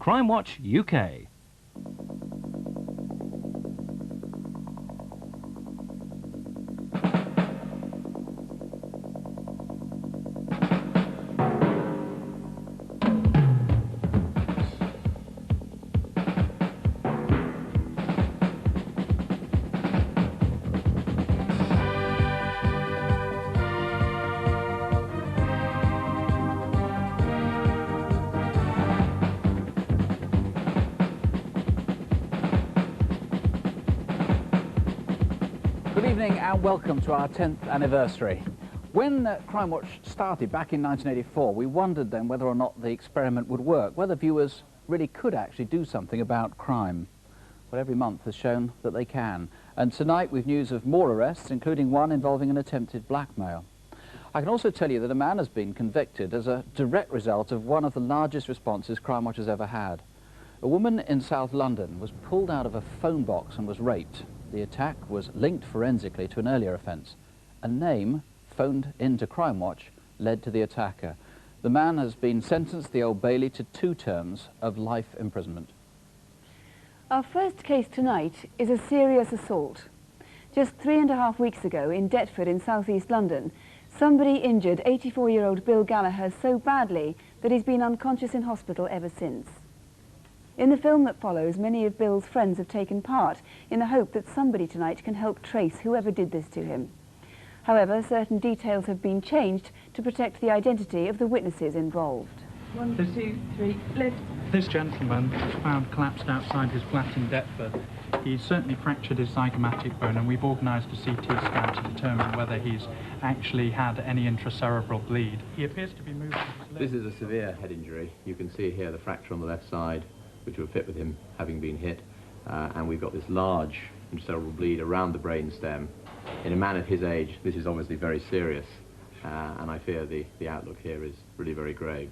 Crimewatch UK. Good evening and welcome to our 10th anniversary. When Crimewatch started back in 1984, we wondered then whether or not the experiment would work, whether viewers really could actually do something about crime. Well, every month has shown that they can. And tonight we've news of more arrests, including one involving an attempted blackmail. I can also tell you that a man has been convicted as a direct result of one of the largest responses Crimewatch has ever had. A woman in South London was pulled out of a phone box and was raped. The attack was linked forensically to an earlier offence. A name phoned into Crimewatch led to the attacker. The man has been sentenced at the Old Bailey to 2 terms of life imprisonment. Our first case tonight is a serious assault. Just 3.5 weeks ago in Deptford in southeast London, somebody injured 84-year-old Bill Gallagher so badly that he's been unconscious in hospital ever since. In the film that follows, many of Bill's friends have taken part in the hope that somebody tonight can help trace whoever did this to him. However, certain details have been changed to protect the identity of the witnesses involved. 1, 2, 3, left. This gentleman was found collapsed outside his flat in Deptford. He's certainly fractured his zygomatic bone, and we've organised a CT scan to determine whether he's actually had any intracerebral bleed. He appears to be moving his leg. This is a severe head injury. You can see here the fracture on the left side, which would fit with him having been hit, and we've got this large intracerebral bleed around the brainstem. In a man of his age, this is obviously very serious, and I fear the outlook here is really very grave.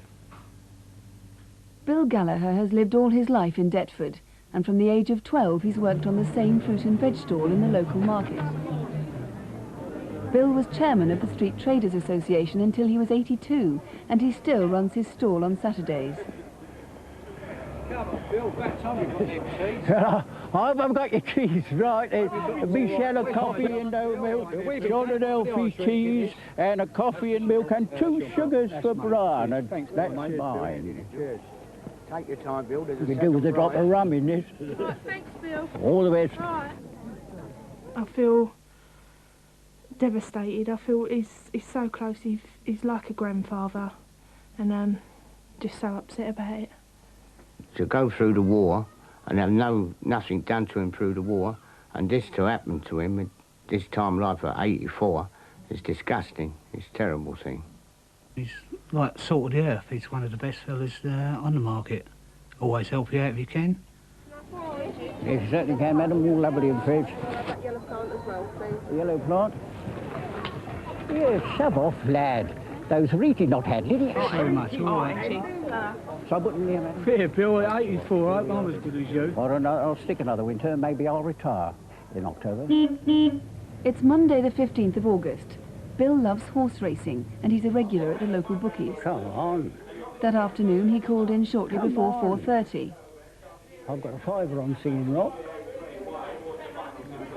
Bill Gallagher has lived all his life in Deptford, and from the age of 12 he's worked on the same fruit and veg stall in the local market. Bill was chairman of the Street Traders Association until he was 82, and he still runs his stall on Saturdays. Bill, back time you've got them keys. I've got your keys, right. Me shell of coffee and no milk, John and Elfie's cheese, and a coffee and milk, and 2 sugars for Brian, and that's mine. Cheers. Take your time, Bill. You can do with a drop of rum in this. Right, thanks, Bill. All the best. Right. I feel devastated. I feel he's so close. He's like a grandfather, and just so upset about it. To go through the war and have nothing done to him through the war, and this to happen to him at this time of life at 84 is disgusting. It's a terrible thing. He's like salt of the earth. He's one of the best fellas on the market. Always help you out if you can. Yes, you certainly can, madam. All lovely and fresh. That yellow plant as well, please. Yellow plant? Yes, shove off, lad. Those are eating not had, did it? Thanks very much. All right. So I wouldn't hear, madam. Fair, Bill. 84. I'm as good as you. I don't know, I'll stick another winter. Maybe I'll retire in October. It's Monday the 15th of August. Bill loves horse racing, and he's a regular at the local bookies. Come on. That afternoon he called in shortly before 4:30. I've got a fiver on Singing Rock.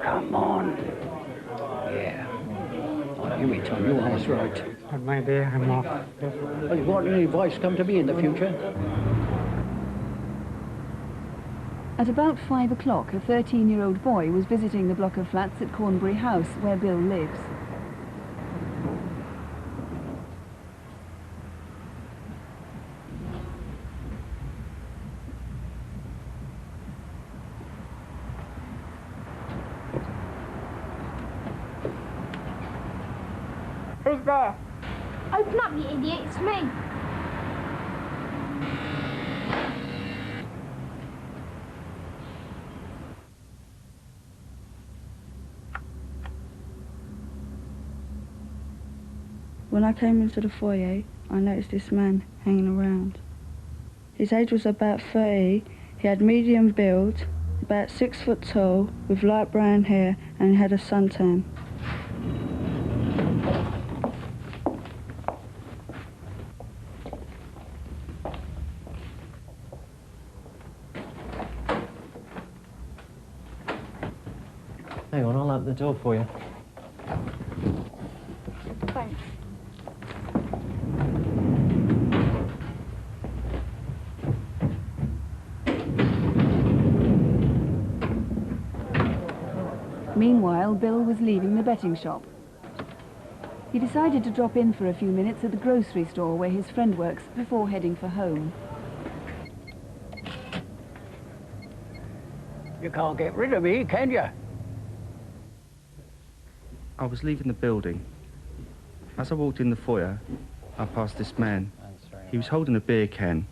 Come on. Yeah. Oh, you wait till your horse right. Maybe I'm off. Well, if you want any advice, come to me in the future. At about 5 o'clock, a 13-year-old boy was visiting the block of flats at Cornbury House, where Bill lives. Who's there? Open up, you idiot, it's me. When I came into the foyer, I noticed this man hanging around. His age was about 30, he had medium build, about 6 foot tall, with light brown hair, and he had a suntan. Hang on, I'll open the door for you. Thanks. Meanwhile, Bill was leaving the betting shop. He decided to drop in for a few minutes at the grocery store where his friend works before heading for home. You can't get rid of me, can you? I was leaving the building. As I walked in the foyer, I passed this man. He was holding a beer can.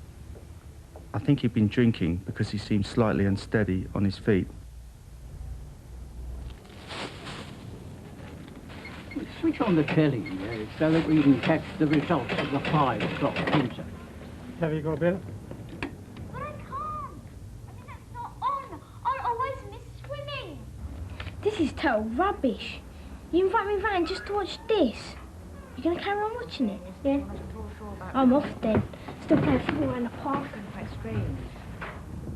I think he'd been drinking because he seemed slightly unsteady on his feet. Switch on the telly so that we can catch the results of the 5 o'clock pincer. Have you got a bill? But I can't. I mean, that's not on. I'm away from this swimming. This is total rubbish. You invite me round just to watch this. You're going to carry on watching it? Yeah. I'm off then. Still playing football in the park.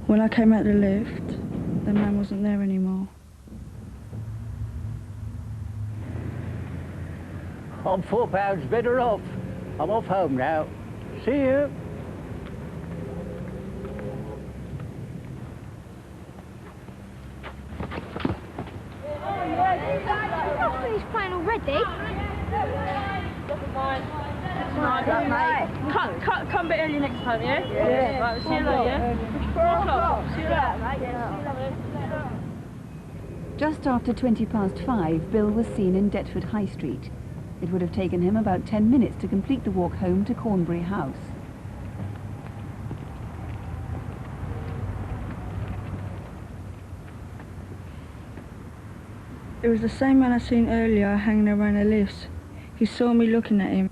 When I came out the lift, the man wasn't there anymore. I'm £4 better off. I'm off home now. See you. I've finished playing already. Never mind. Come a bit early next time, yeah? Yeah. Right, we'll see you later, yeah? 4 o'clock. See you later. Just after 5:20, Bill was seen in Deptford High Street. It would have taken him about 10 minutes to complete the walk home to Cornbury House. It was the same man I seen earlier hanging around the lifts. He saw me looking at him.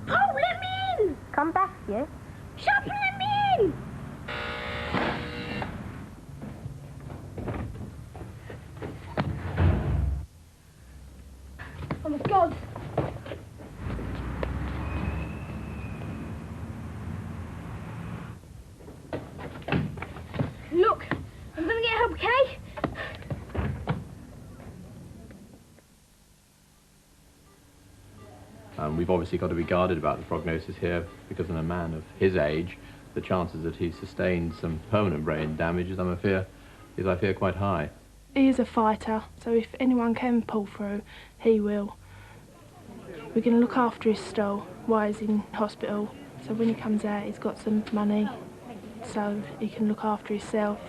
Oh, let me in! Come back, yeah? Shut up and let me in! Oh my God! Look, I'm gonna get help, okay? We've obviously got to be guarded about the prognosis here because in a man of his age, the chances that he sustained some permanent brain damage is, I fear, quite high. He is a fighter, so if anyone can pull through, he will. We're going to look after his stall while he's in hospital, so when he comes out he's got some money so he can look after himself.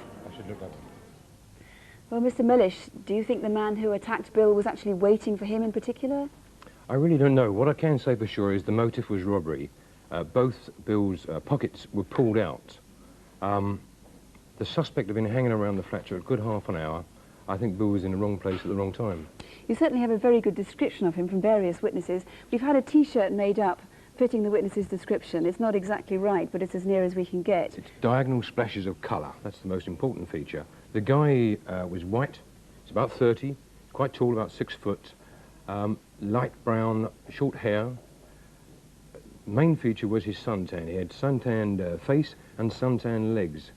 Well, Mr. Mellish, do you think the man who attacked Bill was actually waiting for him in particular? I really don't know. What I can say for sure is the motive was robbery. Both Bill's pockets were pulled out. The suspect had been hanging around the flat for a good half an hour. I think Bill was in the wrong place at the wrong time. You certainly have a very good description of him from various witnesses. We've had a T-shirt made up fitting the witness's description. It's not exactly right, but it's as near as we can get. It's diagonal splashes of colour. That's the most important feature. The guy was white. He's about 30, quite tall, about 6 foot. Light brown, short hair. Main feature was his suntan. He had suntanned face and suntanned legs,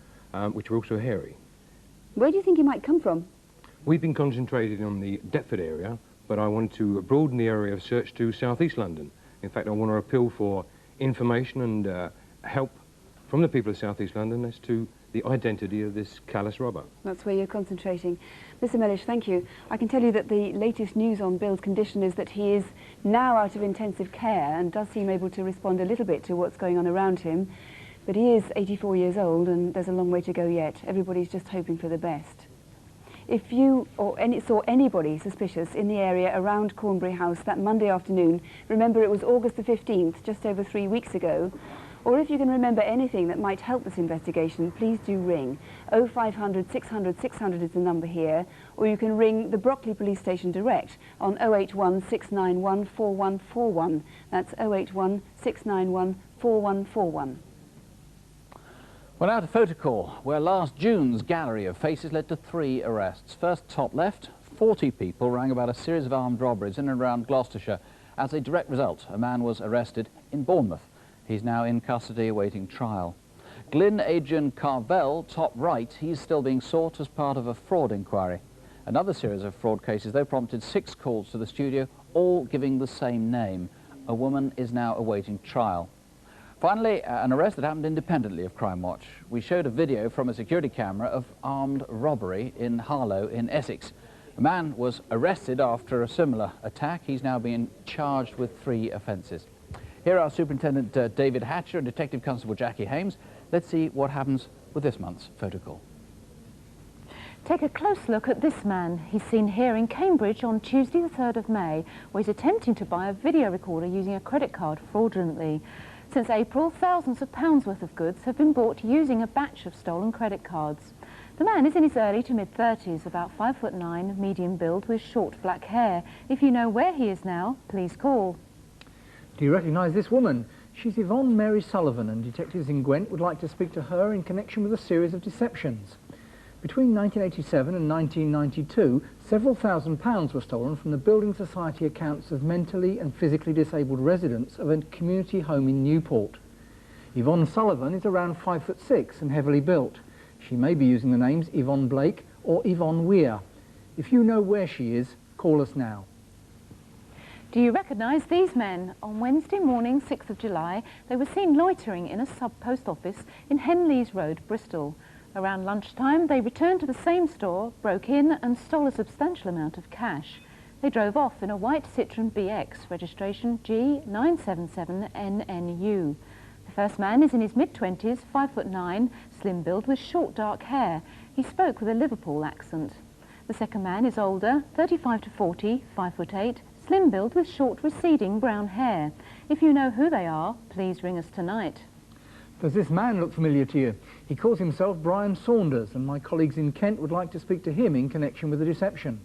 which were also hairy. Where do you think he might come from? We've been concentrating on the Deptford area, but I want to broaden the area of search to South East London. In fact, I want to appeal for information and help from the people of South East London as to the identity of this callous robber. That's where you're concentrating. Mr. Mellish, thank you. I can tell you that the latest news on Bill's condition is that he is now out of intensive care and does seem able to respond a little bit to what's going on around him. But he is 84 years old and there's a long way to go yet. Everybody's just hoping for the best. If you or saw anybody suspicious in the area around Cornbury House that Monday afternoon, remember it was August the 15th, just over 3 weeks ago, or if you can remember anything that might help this investigation, please do ring. 0500 600 600 is the number here, or you can ring the Brockley Police Station direct on 081 691 4141. That's 081 691 4141. Well, now to Photocall, where last June's gallery of faces led to 3 arrests. First, top left, 40 people rang about a series of armed robberies in and around Gloucestershire. As a direct result, a man was arrested in Bournemouth. He's now in custody awaiting trial. Glyn Adrian Carvel, top right, he's still being sought as part of a fraud inquiry. Another series of fraud cases, though, prompted 6 calls to the studio, all giving the same name. A woman is now awaiting trial. Finally, an arrest that happened independently of Crimewatch. We showed a video from a security camera of armed robbery in Harlow in Essex. A man was arrested after a similar attack. He's now being charged with 3 offences. Here are Superintendent David Hatcher and Detective Constable Jackie Hames. Let's see what happens with this month's photo call. Take a close look at this man. He's seen here in Cambridge on Tuesday the 3rd of May, where he's attempting to buy a video recorder using a credit card fraudulently. Since April, thousands of pounds worth of goods have been bought using a batch of stolen credit cards. The man is in his early to mid-30s, about 5'9", medium build with short black hair. If you know where he is now, please call. Do you recognise this woman? She's Yvonne Mary Sullivan, and detectives in Gwent would like to speak to her in connection with a series of deceptions. Between 1987 and 1992, several £1,000s were stolen from the Building Society accounts of mentally and physically disabled residents of a community home in Newport. Yvonne Sullivan is around 5'6" and heavily built. She may be using the names Yvonne Blake or Yvonne Weir. If you know where she is, call us now. Do you recognise these men? On Wednesday morning, 6th of July, they were seen loitering in a sub-post office in Henleys Road, Bristol. Around lunchtime, they returned to the same store, broke in and stole a substantial amount of cash. They drove off in a white Citroën BX, registration G977NNU. The first man is in his mid-20s, 5'9", slim build with short dark hair. He spoke with a Liverpool accent. The second man is older, 35 to 40, 5'8", slim build with short receding brown hair. If you know who they are, please ring us tonight. Does this man look familiar to you? He calls himself Brian Saunders, and my colleagues in Kent would like to speak to him in connection with the deception.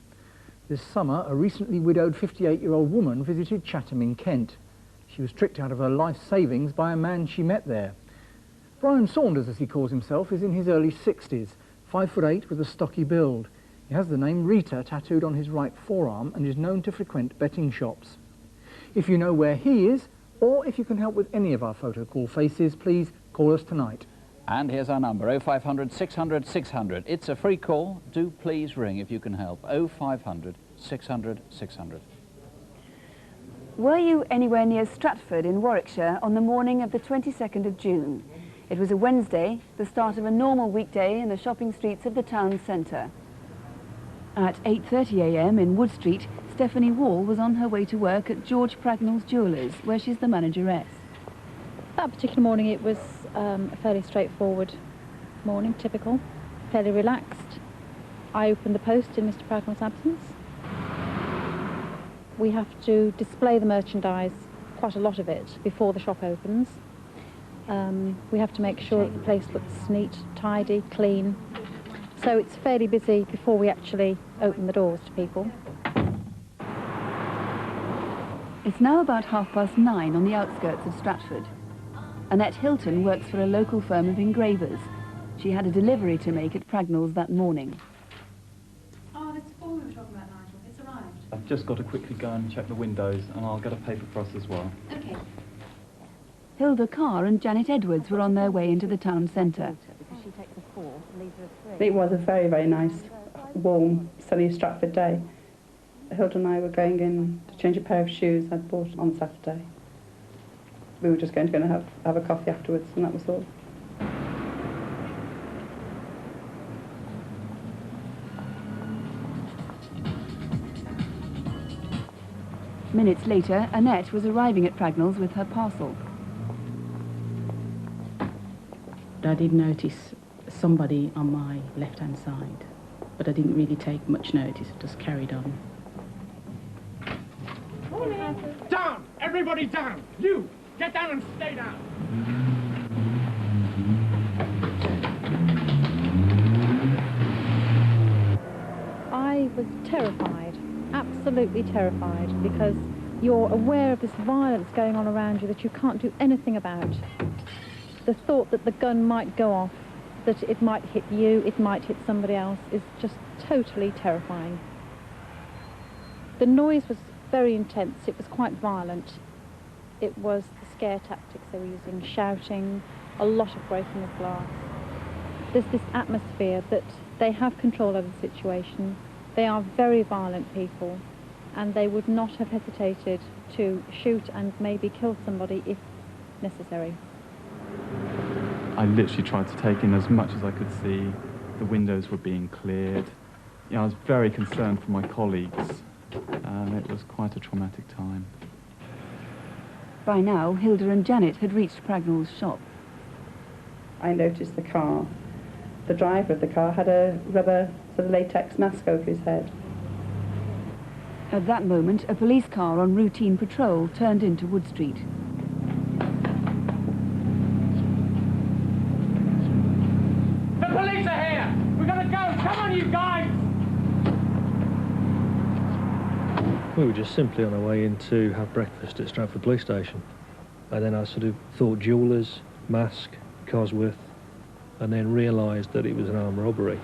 This summer, a recently widowed 58-year-old woman visited Chatham in Kent. She was tricked out of her life savings by a man she met there. Brian Saunders, as he calls himself, is in his early 60s, 5'8" with a stocky build. He has the name Rita tattooed on his right forearm and is known to frequent betting shops. If you know where he is, or if you can help with any of our photo call faces, please call us tonight. And here's our number, 0500 600 600. It's a free call. Do please ring if you can help. 0500 600 600. Were you anywhere near Stratford in Warwickshire on the morning of the 22nd of June? It was a Wednesday, the start of a normal weekday in the shopping streets of the town centre. At 8:30 a.m. in Wood Street, Stephanie Wall was on her way to work at George Pragnell's Jewellers, where she's the manageress. That particular morning it was a fairly straightforward morning, typical, fairly relaxed. I opened the post in Mr. Pragnell's absence. We have to display the merchandise, quite a lot of it, before the shop opens. We have to make sure that the place looks neat, tidy, clean. So it's fairly busy before we actually open the doors to people. It's now about 9:30 on the outskirts of Stratford. Annette Hilton works for a local firm of engravers. She had a delivery to make at Pragnell's that morning. Oh, this form we were talking about, Nigel. It's arrived. I've just got to quickly go and check the windows, and I'll get a paper cross as well. Okay. Hilda Carr and Janet Edwards were on their way into the town centre. It was a very, very nice, warm, sunny Stratford day. Hilda and I were going in to change a pair of shoes I'd bought on Saturday. We were just going to have a coffee afterwards, and that was all. Minutes later, Annette was arriving at Pragnell's with her parcel. I did notice somebody on my left-hand side, but I didn't really take much notice. I just carried on. Down! Everybody down! You! Get down and stay down! I was terrified, absolutely terrified, because you're aware of this violence going on around you that you can't do anything about. The thought that the gun might go off, that it might hit you, it might hit somebody else, is just totally terrifying. The noise was very intense, it was quite violent. It was the scare tactics they were using, shouting, a lot of breaking of glass. There's this atmosphere that they have control over the situation. They are very violent people, and they would not have hesitated to shoot and maybe kill somebody if necessary. I literally tried to take in as much as I could see. The windows were being cleared. You know, I was very concerned for my colleagues, and it was quite a traumatic time. By now, Hilda and Janet had reached Pragnall's shop. I noticed the car. The driver of the car had a rubber sort of latex mask over his head. At that moment, a police car on routine patrol turned into Wood Street. The police are here! We're gonna go! Come on, you guys! We were just simply on our way in to have breakfast at Stratford police station. And then I sort of thought jewellers, mask, Cosworth, and then realised that it was an armed robbery.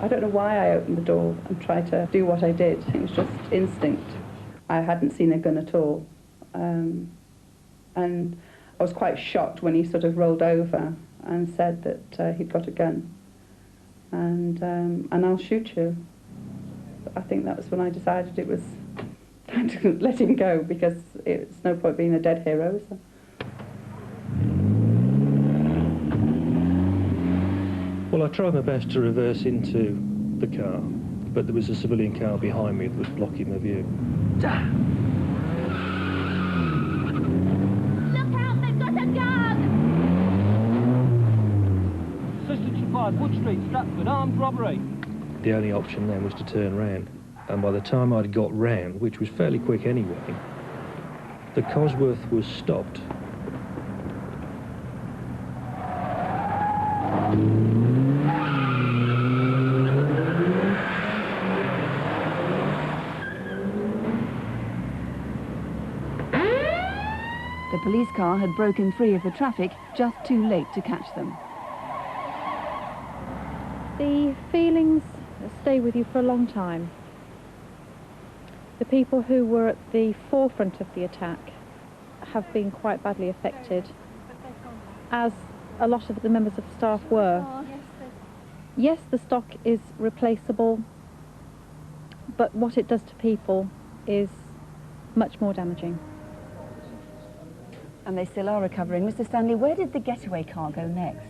I don't know why I opened the door and tried to do what I did. It was just instinct. I hadn't seen a gun at all. And I was quite shocked when he sort of rolled over and said that he'd got a gun. And I'll shoot you. I think that was when I decided it was time to let him go, because it's no point being a dead hero, is there? Well, I tried my best to reverse into the car, but there was a civilian car behind me that was blocking my view. Look out, they've got a gun! Assistant Supply, Wood Street, Stratford, armed robbery. The only option then was to turn round, and by the time I'd got round, which was fairly quick anyway, the Cosworth was stopped. The police car had broken free of the traffic just too late to catch them. The feelings stay with you for a long time. The people who were at the forefront of the attack have been quite badly affected, as a lot of the members of staff were. Yes, the stock is replaceable, but what it does to people is much more damaging. And they still are recovering. Mr. Stanley, where did the getaway car go next?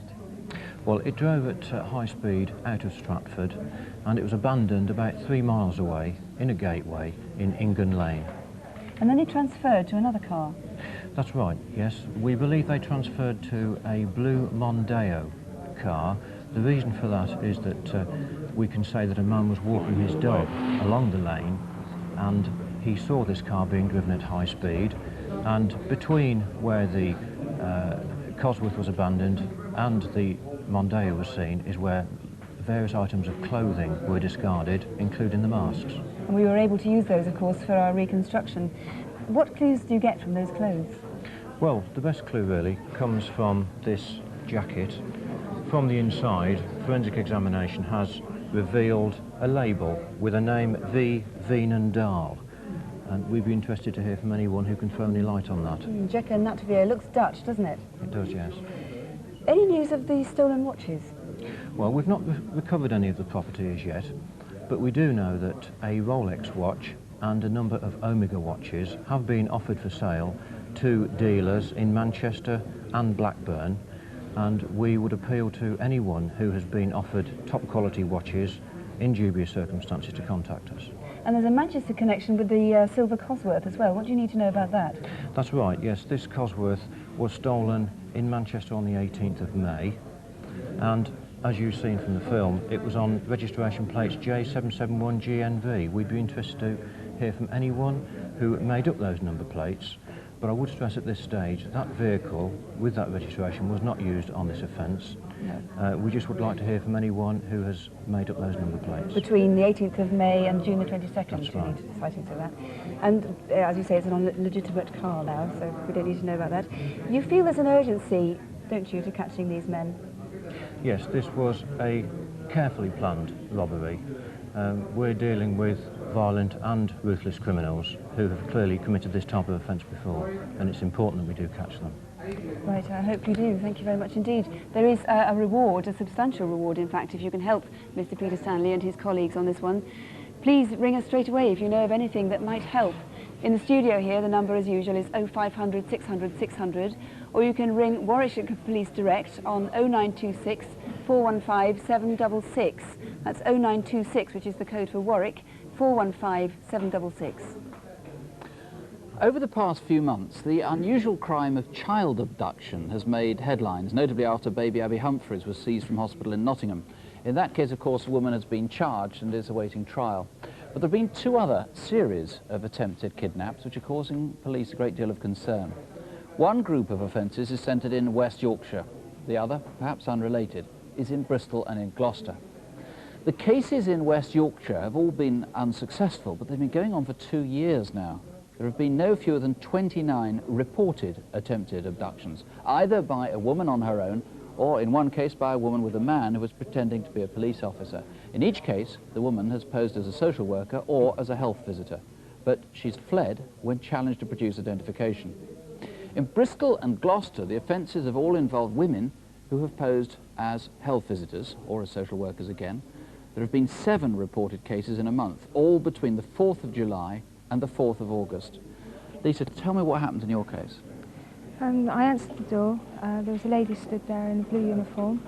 Well, it drove at high speed out of Stratford, and it was abandoned about 3 miles away in a gateway in Ingun Lane. And then it transferred to another car? That's right, yes. We believe they transferred to a blue Mondeo car. The reason for that is that we can say that a man was walking his dog along the lane, and he saw this car being driven at high speed, and between where the Cosworth was abandoned and the Mondeo was seen is where various items of clothing were discarded, including the masks. And we were able to use those, of course, for our reconstruction. What clues do you get from those clothes? Well, the best clue really comes from this jacket. From the inside, forensic examination has revealed a label with a name V. Veenendaal. And we'd be interested to hear from anyone who can throw any light on that. Jekka Natvier looks Dutch, doesn't it? It does, yes. Any news of the stolen watches? Well, we've not recovered any of the property as yet, but we do know that a Rolex watch and a number of Omega watches have been offered for sale to dealers in Manchester and Blackburn, and we would appeal to anyone who has been offered top quality watches in dubious circumstances to contact us. And there's a Manchester connection with the silver Cosworth as well. What do you need to know about that? That's right, yes. This Cosworth was stolen in Manchester on the 18th of May, and as you've seen from the film, it was on registration plates J771GNV. We'd be interested to hear from anyone who made up those number plates, but I would stress at this stage that vehicle with that registration was not used on this offence. No. We just would like to hear from anyone who has made up those number plates. Between the 18th of May and June the 22nd, That's right. sightings of that. And as you say, it's a legitimate car now, so we don't need to know about that. You feel there's an urgency, don't you, to catching these men? Yes, this was a carefully planned robbery. We're dealing with violent and ruthless criminals who have clearly committed this type of offence before, and it's important that we do catch them. Right, I hope you do. Thank you very much indeed. There is a reward, a substantial reward, in fact, if you can help Mr. Peter Stanley and his colleagues on this one. Please ring us straight away if you know of anything that might help. In the studio here, the number as usual is 0500 600 600, or you can ring Warwickshire Police Direct on 0926 415 766. That's 0926, which is the code for Warwick, 415 766. Over the past few months, the unusual crime of child abduction has made headlines, notably after baby Abby Humphreys was seized from hospital in Nottingham. In that case, of course, a woman has been charged and is awaiting trial. But there have been two other series of attempted kidnaps which are causing police a great deal of concern. One group of offences is centred in West Yorkshire. The other, perhaps unrelated, is in Bristol and in Gloucester. The cases in West Yorkshire have all been unsuccessful, but they've been going on for 2 years now. There have been no fewer than 29 reported attempted abductions, either by a woman on her own, or in one case by a woman with a man who was pretending to be a police officer. In each case, the woman has posed as a social worker or as a health visitor, but she's fled when challenged to produce identification. In Bristol and Gloucester, the offences have all involved women who have posed as health visitors, or as social workers again. There have been 7 reported cases in a month, all between the 4th of July and the 4th of August. Lisa, tell me what happened in your case. I answered the door. There was a lady stood there in a blue uniform.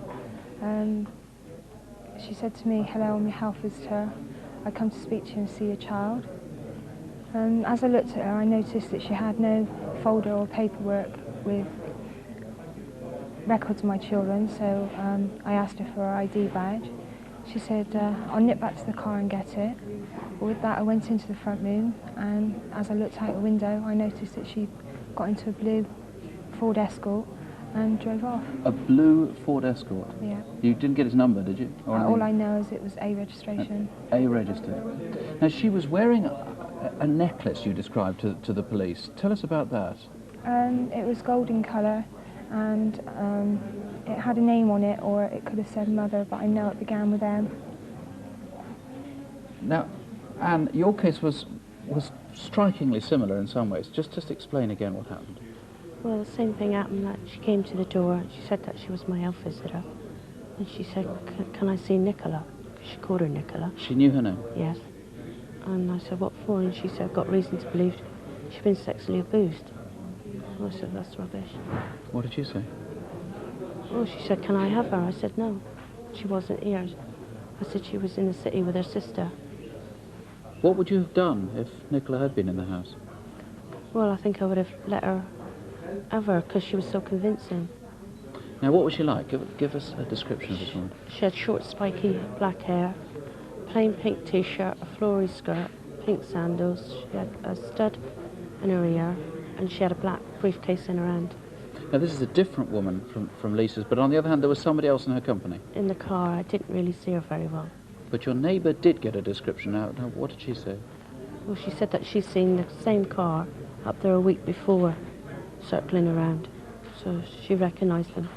She said to me, "Hello, I'm your health visitor. I come to speak to you and see your child." As I looked at her, I noticed that she had no folder or paperwork with records of my children, so I asked her for her ID badge. She said, "I'll nip back to the car and get it." But with that, I went into the front room, and as I looked out the window, I noticed that she got into a blue Ford Escort and drove off. A blue Ford Escort? Yeah. You didn't get his number, did you? Or All I know is it was A registration. A registered. Now, she was wearing a necklace you described to the police. Tell us about that. It was golden colour, and it had a name on it, or it could have said mother, but I know it began with M. Now, Anne, your case was strikingly similar in some ways. Just explain again what happened. Well, the same thing happened, that she came to the door and she said that she was my health visitor. And she said, can I see Nicola? She called her Nicola. She knew her name? Yes. And I said, what for? And she said, I've got reason to believe she's been sexually abused. And I said, that's rubbish. What did you say? Well, she said, can I have her? I said, no. She wasn't here. I said she was in the city with her sister. What would you have done if Nicola had been in the house? Well, I think I would have let her have her because she was so convincing. Now, what was she like? Give us a description of this woman. She had short, spiky black hair, plain pink T-shirt, a flory skirt, pink sandals. She had a stud in her ear, and she had a black briefcase in her hand. Now, this is a different woman from Lisa's, but on the other hand, there was somebody else in her company. In the car, I didn't really see her very well. But your neighbour did get a description out. Now, what did she say? Well, she said that she'd seen the same car up there a week before, circling around. So she recognised them.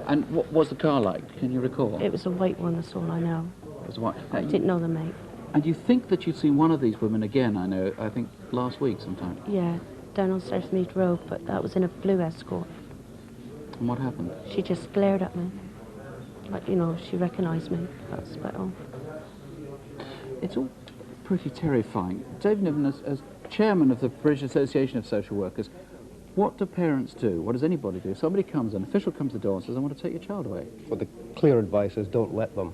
And what was the car like? Can you recall? It was a white one, that's all I know. It was white. I didn't know the make. And you think that you'd seen one of these women again, I think last week sometime? Yeah, down on Southmead Road, but that was in a blue Escort. And what happened? She just glared at me. Like, you know, she recognised me. That's about all. It's all pretty terrifying. David Niven, as chairman of the British Association of Social Workers, what do parents do? What does anybody do? Somebody comes, an official comes to the door and says, I want to take your child away. Well, the clear advice is don't let them.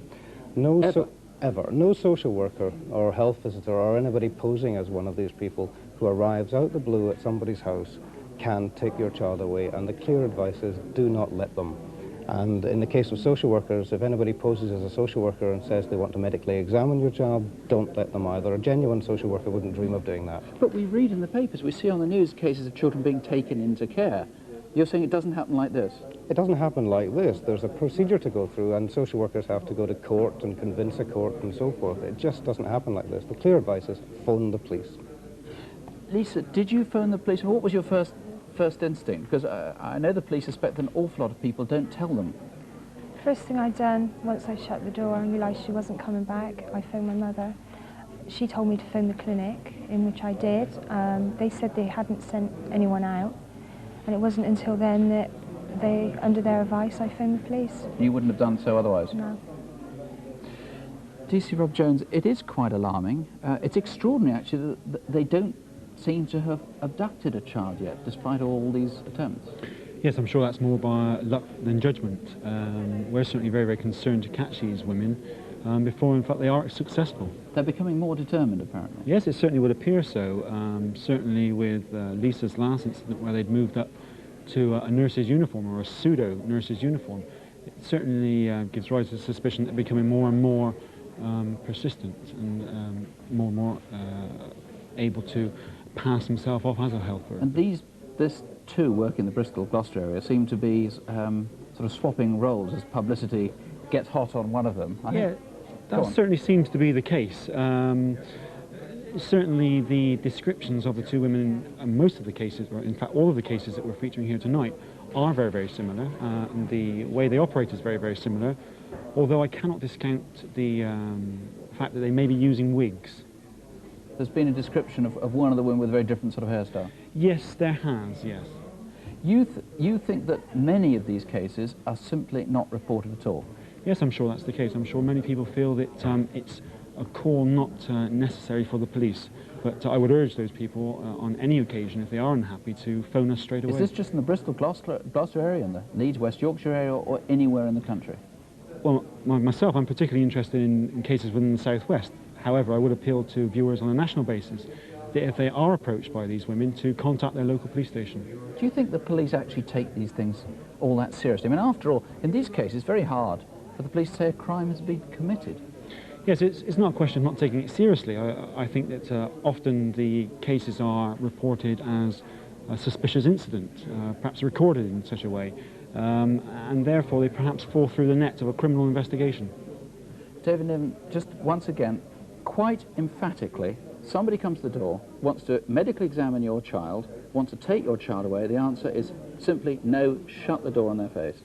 Ever. No social worker or health visitor or anybody posing as one of these people who arrives out the blue at somebody's house can take your child away, and the clear advice is do not let them. And in the case of social workers, if anybody poses as a social worker and says they want to medically examine your child, don't let them either. A genuine social worker wouldn't dream of doing that. But we read in the papers, we see on the news cases of children being taken into care. You're saying it doesn't happen like this? It doesn't happen like this. There's a procedure to go through, and social workers have to go to court and convince a court and so forth. It just doesn't happen like this. The clear advice is phone the police. Lisa, did you phone the police? What was your first instinct? Because I know the police suspect an awful lot of people don't tell them. First thing I'd done, once I shut the door and realised she wasn't coming back, I phoned my mother. She told me to phone the clinic, in which I did. They said they hadn't sent anyone out. and it wasn't until then that under their advice, I phoned the police. You wouldn't have done so otherwise? No. DC Rob Jones, it is quite alarming. It's extraordinary, actually, that they don't seem to have abducted a child yet, despite all these attempts. Yes, I'm sure that's more by luck than judgment. We're certainly very, very concerned to catch these women before, in fact, they are successful. They're becoming more determined, apparently. Yes, it certainly would appear so. Certainly with Lisa's last incident, where they'd moved up to a nurse's uniform, or a pseudo-nurse's uniform, it certainly gives rise to suspicion that they're becoming more and more persistent and more able to pass himself off as a helper. And this two work in the Bristol, Gloucester area seem to be sort of swapping roles as publicity gets hot on one of them. That certainly seems to be the case. Certainly the descriptions of the two women, most of the cases, or in fact all of the cases that we're featuring here tonight, are very, very similar. And the way they operate is very, very similar, although I cannot discount the fact that they may be using wigs. There's been a description of one of the women with a very different sort of hairstyle. Yes, there has, yes. You think that many of these cases are simply not reported at all? Yes, I'm sure that's the case. I'm sure many people feel that it's a call not necessary for the police. But I would urge those people on any occasion, if they are unhappy, to phone us straight away. Is this just in the Bristol, Gloucester area, in the Leeds, West Yorkshire area, or anywhere in the country? Well, myself, I'm particularly interested in cases within the southwest. However, I would appeal to viewers on a national basis that if they are approached by these women, to contact their local police station. Do you think the police actually take these things all that seriously? I mean, after all, in these cases, it's very hard for the police to say a crime has been committed. Yes, it's not a question of not taking it seriously. I think that often the cases are reported as a suspicious incident, perhaps recorded in such a way, and therefore they perhaps fall through the net of a criminal investigation. David Niven, just once again, quite emphatically, somebody comes to the door, wants to medically examine your child, wants to take your child away, the answer is simply no, shut the door on their face.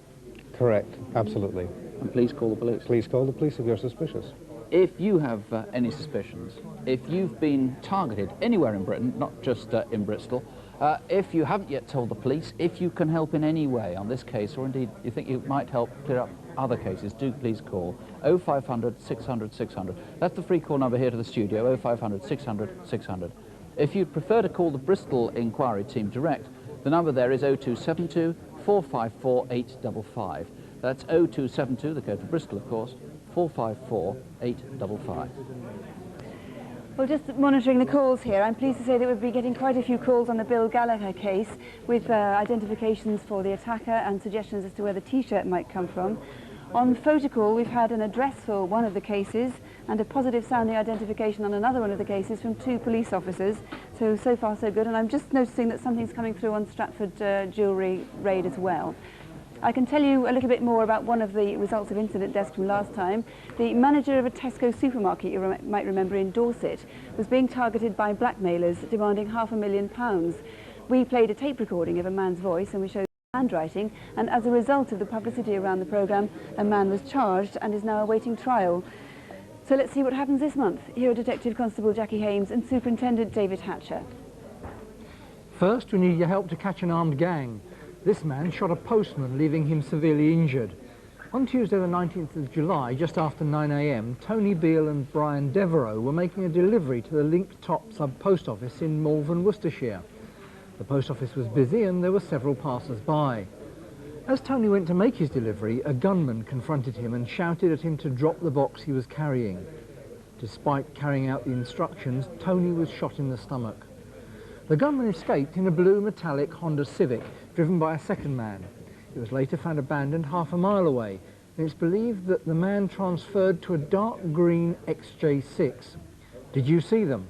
Correct, absolutely. And please call the police. Please call the police if you're suspicious. If you have any suspicions, if you've been targeted anywhere in Britain, not just in Bristol, if you haven't yet told the police, if you can help in any way on this case, or indeed you think you might help clear up other cases, do please call 0500 600 600. That's the free call number here to the studio, 0500 600 600. If you'd prefer to call the Bristol Inquiry Team direct, the number there is 0272 454 855. That's 0272, the code for Bristol, of course, 454 855. Well, just monitoring the calls here, I'm pleased to say that we'll be getting quite a few calls on the Bill Gallagher case with identifications for the attacker and suggestions as to where the T-shirt might come from. On Photocall, we've had an address for one of the cases and a positive sounding identification on another one of the cases from two police officers. So far so good, and I'm just noticing that something's coming through on Stratford jewellery raid as well. I can tell you a little bit more about one of the results of incident desk from last time. The manager of a Tesco supermarket, you might remember, in Dorset, was being targeted by blackmailers demanding £500,000. We played a tape recording of a man's voice and we showed handwriting, and as a result of the publicity around the programme, a man was charged and is now awaiting trial. So let's see what happens this month. Here are Detective Constable Jackie Hames and Superintendent David Hatcher. First, we need your help to catch an armed gang. This man shot a postman, leaving him severely injured. On Tuesday the 19th of July, just after 9 AM, Tony Beale and Brian Devereux were making a delivery to the Link Top sub-post office in Malvern, Worcestershire. The post office was busy and there were several passers-by. As Tony went to make his delivery, a gunman confronted him and shouted at him to drop the box he was carrying. Despite carrying out the instructions, Tony was shot in the stomach. The gunman escaped in a blue metallic Honda Civic, driven by a second man. It was later found abandoned half a mile away, and it's believed that the man transferred to a dark green XJ6. Did you see them?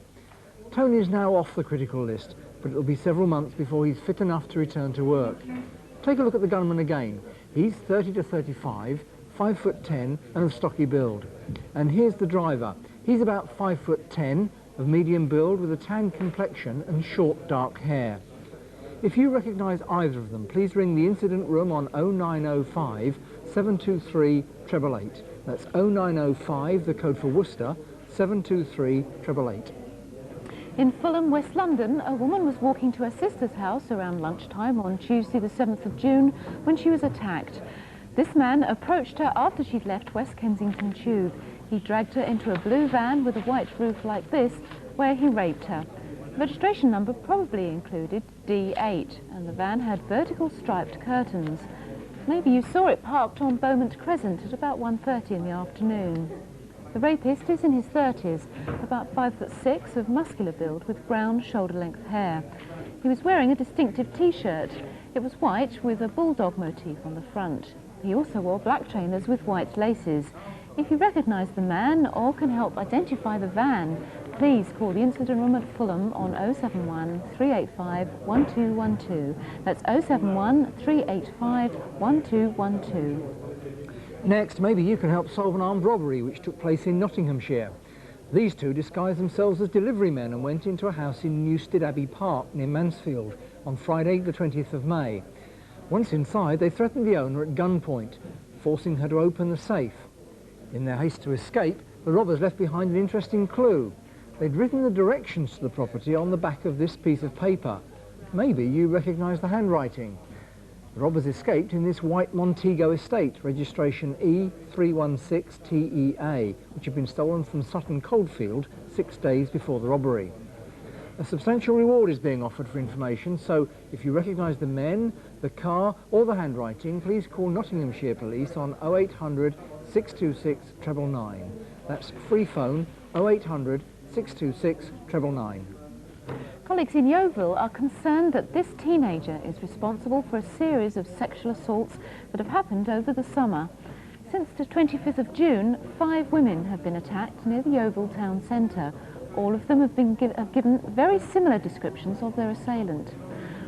Tony is now off the critical list, but it'll be several months before he's fit enough to return to work. Take a look at the gunman again. He's 30 to 35, 5'10", and of stocky build. And here's the driver. He's about 5'10", of medium build with a tan complexion and short dark hair. If you recognise either of them, please ring the incident room on 0905 723 888. That's 0905, the code for Worcester, 723 888. In Fulham, West London, a woman was walking to her sister's house around lunchtime on Tuesday the 7th of June when she was attacked. This man approached her after she'd left West Kensington Tube. He dragged her into a blue van with a white roof like this, where he raped her. The registration number probably included D8, and the van had vertical striped curtains. Maybe you saw it parked on Beaumont Crescent at about 1:30 in the afternoon. The rapist is in his 30s, about 5'6", of muscular build with brown shoulder-length hair. He was wearing a distinctive T-shirt. It was white with a bulldog motif on the front. He also wore black trainers with white laces. If you recognise the man or can help identify the van, please call the incident room at Fulham on 071 385 1212. That's 071 385 1212. Next, maybe you can help solve an armed robbery which took place in Nottinghamshire. These two disguised themselves as delivery men and went into a house in Newstead Abbey Park near Mansfield on Friday the 20th of May. Once inside, they threatened the owner at gunpoint, forcing her to open the safe. In their haste to escape, the robbers left behind an interesting clue. They'd written the directions to the property on the back of this piece of paper. Maybe you recognise the handwriting. The robbers escaped in this white Montego estate, registration E316TEA, which had been stolen from Sutton Coldfield 6 days before the robbery. A substantial reward is being offered for information, so if you recognise the men, the car or the handwriting, please call Nottinghamshire Police on 0800 626 999. That's free phone 0800 626 999. Colleagues in Yeovil are concerned that this teenager is responsible for a series of sexual assaults that have happened over the summer. Since the 25th of June, 5 women have been attacked near the Yeovil town centre. All of them have given very similar descriptions of their assailant.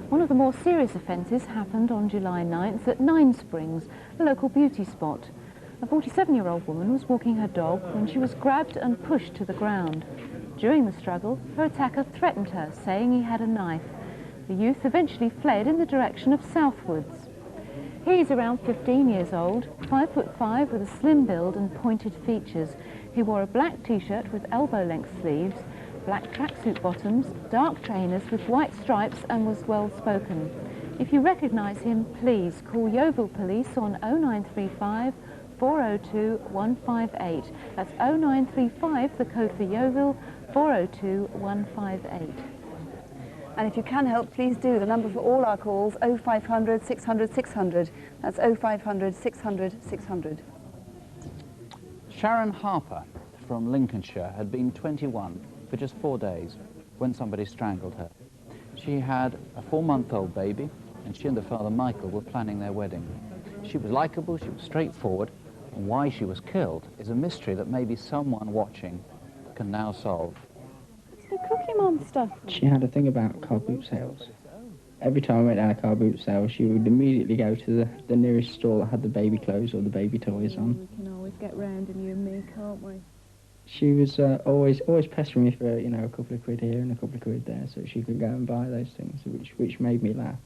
One of the more serious offences happened on July 9th at Nine Springs, a local beauty spot. A 47-year-old woman was walking her dog when she was grabbed and pushed to the ground. During the struggle, her attacker threatened her, saying he had a knife. The youth eventually fled in the direction of southwards. He's around 15 years old, 5'5" with a slim build and pointed features. He wore a black T-shirt with elbow-length sleeves, black tracksuit bottoms, dark trainers with white stripes and was well-spoken. If you recognise him, please call Yeovil Police on 0935 402 158. That's 0935, the code for Yeovil, 402 158. And if you can help, please do. The number for all our calls, 0500 600 600. That's 0500 600 600. Sharon Harper from Lincolnshire had been 21 for just 4 days when somebody strangled her. She had a 4-month-old baby, and she and her father Michael were planning their wedding. She was likeable, she was straightforward, and why she was killed is a mystery that maybe someone watching can now solve. It's the Cookie Monster. She had a thing about car boot sales. Every time I went down a car boot sale, she would immediately go to the nearest store that had the baby clothes or the baby toys on. We can always get round in you and me, can't we? She was always pestering me for, you know, a couple of quid here and a couple of quid there, so she could go and buy those things, which made me laugh.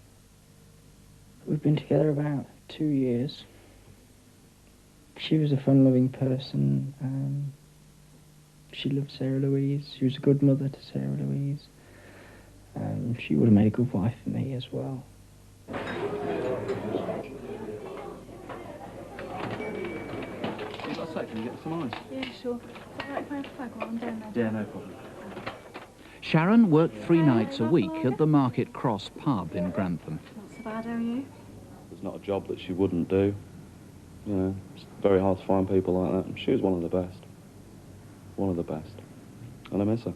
We've been together about 2 years. She was a fun-loving person. She loved Sarah Louise. She was a good mother to Sarah Louise. She would have made a good wife for me as well. Can you get some ice? Yeah, sure. Is that right if I have a flag while I'm down there? Yeah, no problem. Sharon worked 3 nights a week at the Market Cross pub in Grantham. Not so bad, are you? There's not a job that she wouldn't do. You know, it's very hard to find people like that. She was one of the best. One of the best. And I miss her.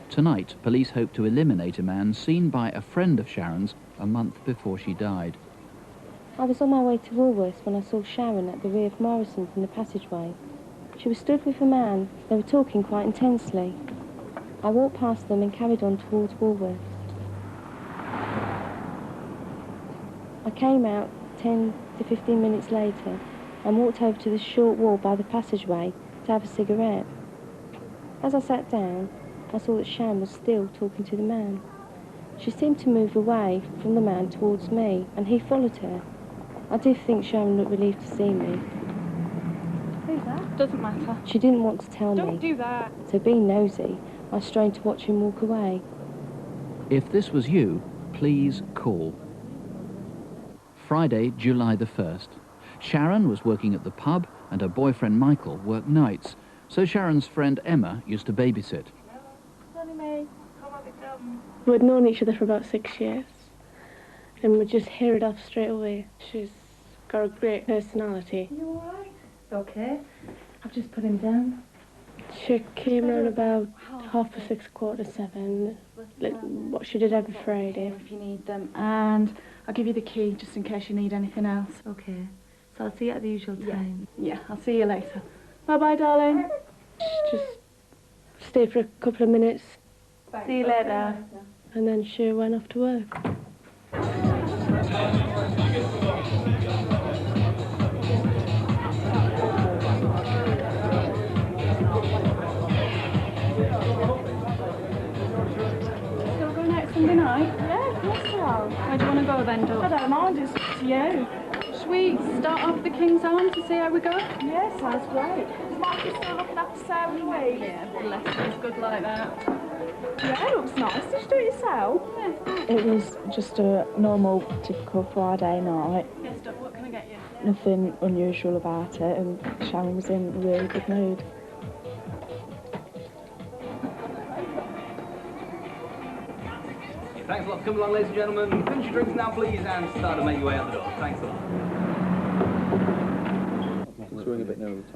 Tonight, police hope to eliminate a man seen by a friend of Sharon's a month before she died. I was on my way to Woolworths when I saw Sharon at the rear of Morrison's in the passageway. She was stood with a man. They were talking quite intensely. I walked past them and carried on towards Woolworths. I came out 10 to 15 minutes later and walked over to the short wall by the passageway to have a cigarette. As I sat down, I saw that Sharon was still talking to the man. She seemed to move away from the man towards me, and he followed her. I did think Sharon looked relieved to see me. Who's that? doesn't matter. She didn't want to tell me. Don't do that. So being nosy, I strained to watch him walk away. If this was you, please call. Friday, July the 1st. Sharon was working at the pub and her boyfriend Michael worked nights, so Sharon's friend Emma used to babysit. We'd known each other for about 6 years, and we just hit it off straight away. She's got a great personality. You all right? Okay. I've just put him down. She came around about 6:30, 7:15, like what she did every Friday. If you need them, and I'll give you the key just in case you need anything else. Okay. So I'll see you at the usual time. Yeah, I'll see you later. Bye-bye, darling. Just stayed for a couple of minutes. See you later. And then she went off to work. Still going out Sunday night? Yeah, of course so. Where do you want to go then, Dor? I don't mind, it's up to you. Should we start off the King's Arms to see how we go? Yeah, sounds great. Is Marcus still looking after Sarah and me? Yeah, bless her, it's good like that. Yeah, it looks nice. Did you do it yourself? Yeah. It was just a normal, typical Friday night. Yes, Doc, what can I get you? Nothing unusual about it, and Sharon was in a really good mood. Thanks a lot for coming along, ladies and gentlemen. Finish your drinks now, please, and start to make your way out the door. Thanks a lot.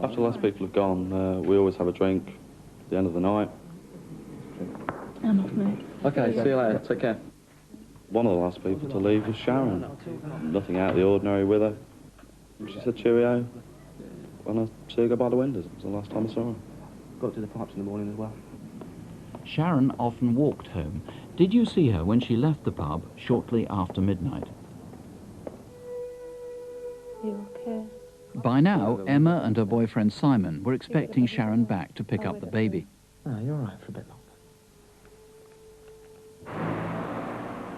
After the last people have gone, we always have a drink at the end of the night. I'm off mood. Okay, see you later. Take care. One of the last people to leave was Sharon. Nothing out of the ordinary with her. She said cheerio when I see her go by the windows. It was the last time I saw her. Got to the pubs in the morning as well. Sharon often walked home. Did you see her when she left the pub shortly after midnight? You okay? By now, Emma and her boyfriend Simon were expecting Sharon back to pick up the baby. Oh, you're all right for a bit longer.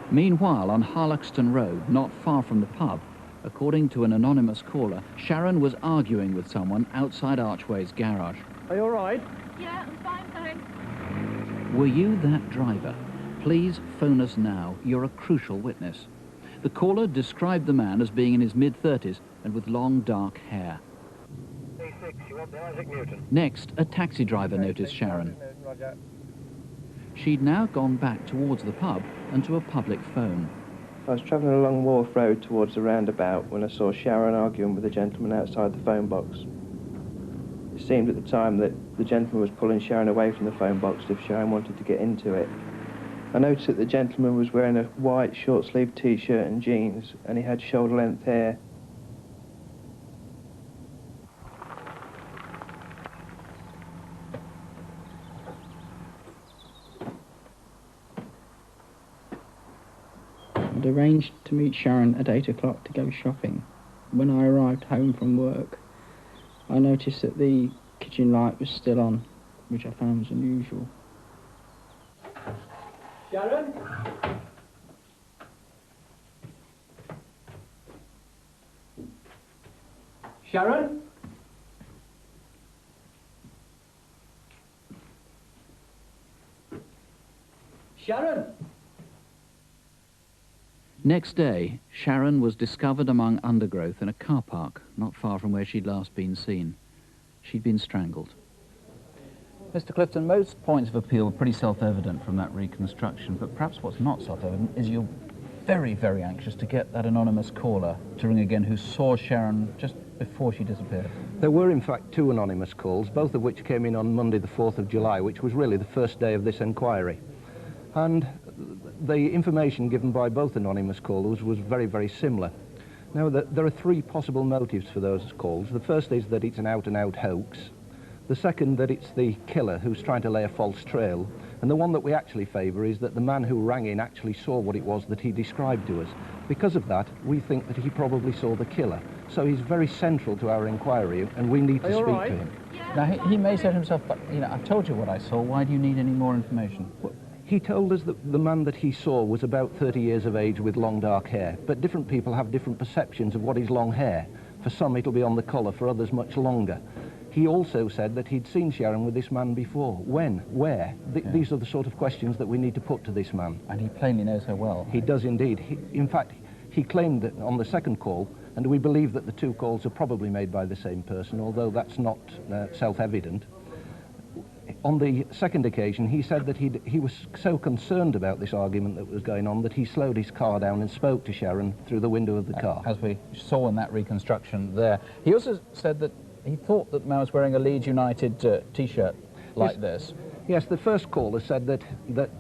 Meanwhile, on Harlaxton Road, not far from the pub, according to an anonymous caller, Sharon was arguing with someone outside Archway's garage. Are you all right? Yeah, I'm fine, thanks. Were you that driver? Please phone us now. You're a crucial witness. The caller described the man as being in his mid-30s and with long, dark hair. Next, a taxi driver noticed Sharon. She'd now gone back towards the pub and to a public phone. I was travelling along Wharf Road towards the roundabout when I saw Sharon arguing with a gentleman outside the phone box. It seemed at the time that the gentleman was pulling Sharon away from the phone box if Sharon wanted to get into it. I noticed that the gentleman was wearing a white short-sleeved T-shirt and jeans, and he had shoulder-length hair. I'd arranged to meet Sharon at 8 o'clock to go shopping. When I arrived home from work, I noticed that the kitchen light was still on, which I found was unusual. Sharon? Sharon? Sharon? Next day, Sharon was discovered among undergrowth in a car park, not far from where she'd last been seen. She'd been strangled. Mr. Clifton, most points of appeal are pretty self-evident from that reconstruction, but perhaps what's not self-evident is you're very, very anxious to get that anonymous caller to ring again who saw Sharon just before she disappeared. There were, in fact, 2 anonymous calls, both of which came in on Monday the 4th of July, which was really the first day of this inquiry. And the information given by both anonymous callers was very, very similar. Now, there are 3 possible motives for those calls. The first is that it's an out-and-out hoax. The second, that it's the killer who's trying to lay a false trail. And the one that we actually favour is that the man who rang in actually saw what it was that he described to us. Because of that, we think that he probably saw the killer. So he's very central to our inquiry, and we need to speak to him. Now, he may say to himself, but, you know, I've told you what I saw. Why do you need any more information? Well, he told us that the man that he saw was about 30 years of age with long dark hair, but different people have different perceptions of what is long hair. For some it'll be on the collar, for others much longer. He also said that he'd seen Sharon with this man before. When? Where? These are the sort of questions that we need to put to this man. And he plainly knows her well. He does indeed. In fact, he claimed that on the second call, and we believe that the two calls are probably made by the same person, although that's not self-evident. On the second occasion, he said that he was so concerned about this argument that was going on that he slowed his car down and spoke to Sharon through the window of the car. As we saw in that reconstruction there. He also said that he thought that the man was wearing a Leeds United T-shirt like this. Yes, the first caller said that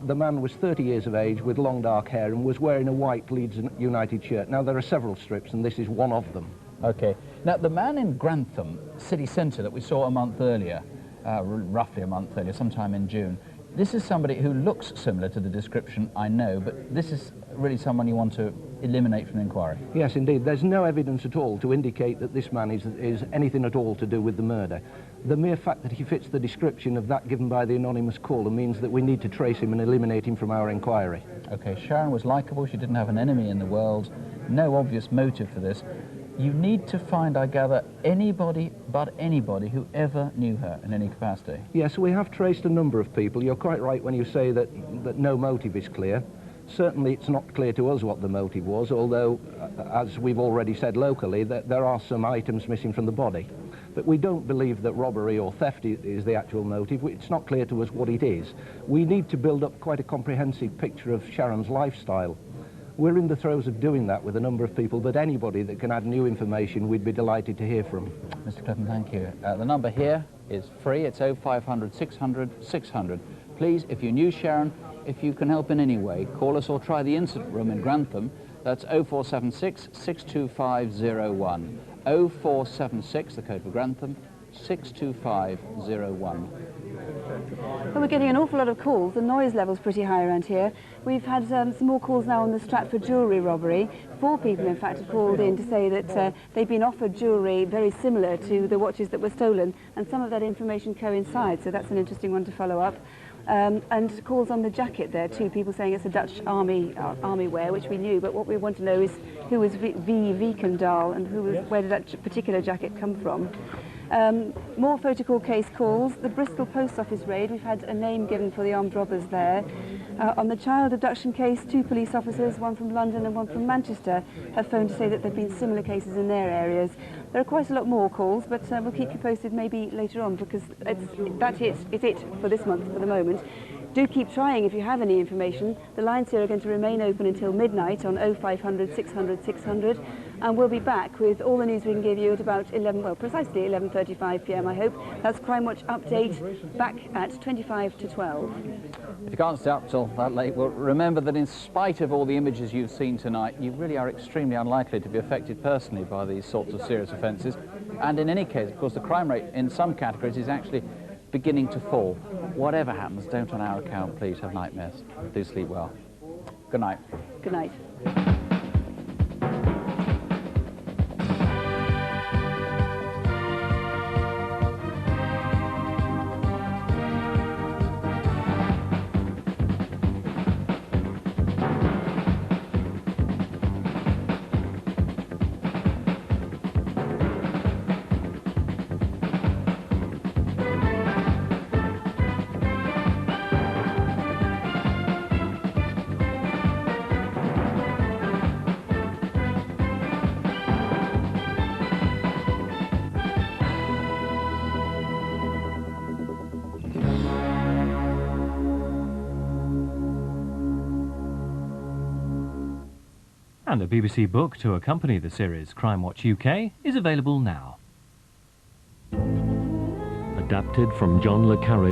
the man was 30 years of age with long dark hair and was wearing a white Leeds United shirt. Now, there are several strips, and this is one of them. OK. Now, the man in Grantham city centre that we saw a month earlier, roughly a month earlier, sometime in June, this is somebody who looks similar to the description, I know, but this is really someone you want to eliminate from the inquiry. Yes, indeed. There's no evidence at all to indicate that this man is anything at all to do with the murder. The mere fact that he fits the description of that given by the anonymous caller means that we need to trace him and eliminate him from our inquiry. OK, Sharon was likeable, she didn't have an enemy in the world, no obvious motive for this. You need to find, I gather, anybody but anybody who ever knew her in any capacity. Yes, we have traced a number of people. You're quite right when you say that no motive is clear. Certainly it's not clear to us what the motive was, although, as we've already said locally, that there are some items missing from the body. But we don't believe that robbery or theft is the actual motive. It's not clear to us what it is. We need to build up quite a comprehensive picture of Sharon's lifestyle. We're in the throes of doing that with a number of people, but anybody that can add new information, we'd be delighted to hear from. Mr. Clifton, thank you. The number here is free. It's 0500 600 600. Please, if you knew Sharon, if you can help in any way, call us or try the incident room in Grantham. That's 0476 62501. 0476, the code for Grantham, 62501. Well, we're getting an awful lot of calls. The noise level's pretty high around here. We've had some more calls now on the Stratford jewellery robbery. 4 people, in fact, have called in to say that they've been offered jewellery very similar to the watches that were stolen, and some of that information coincides, so that's an interesting one to follow up. And calls on the jacket there too, people saying it's a Dutch army wear, which we knew, but what we want to know is who was V. Vikendahl and where did that particular jacket come from. More photocall case calls. The Bristol Post Office raid, we've had a name given for the armed robbers there. On the child abduction case, 2 police officers, one from London and one from Manchester, have phoned to say that there have been similar cases in their areas. There are quite a lot more calls, but we'll keep you posted maybe later on, because it's it for this month for the moment. Do keep trying if you have any information. The lines here are going to remain open until midnight on 0500 600 600, and we'll be back with all the news we can give you at about precisely 11:35 p.m. I hope. That's Crimewatch Update, back at 25 to 12. If you can't stay up till that late, well, remember that in spite of all the images you've seen tonight, you really are extremely unlikely to be affected personally by these sorts of serious offences. And in any case, of course, the crime rate in some categories is actually beginning to fall. Whatever happens, don't on our account, please, have nightmares. Do sleep well. Good night. Good night. And a BBC book to accompany the series Crimewatch UK is available now. Adapted from John le Carré.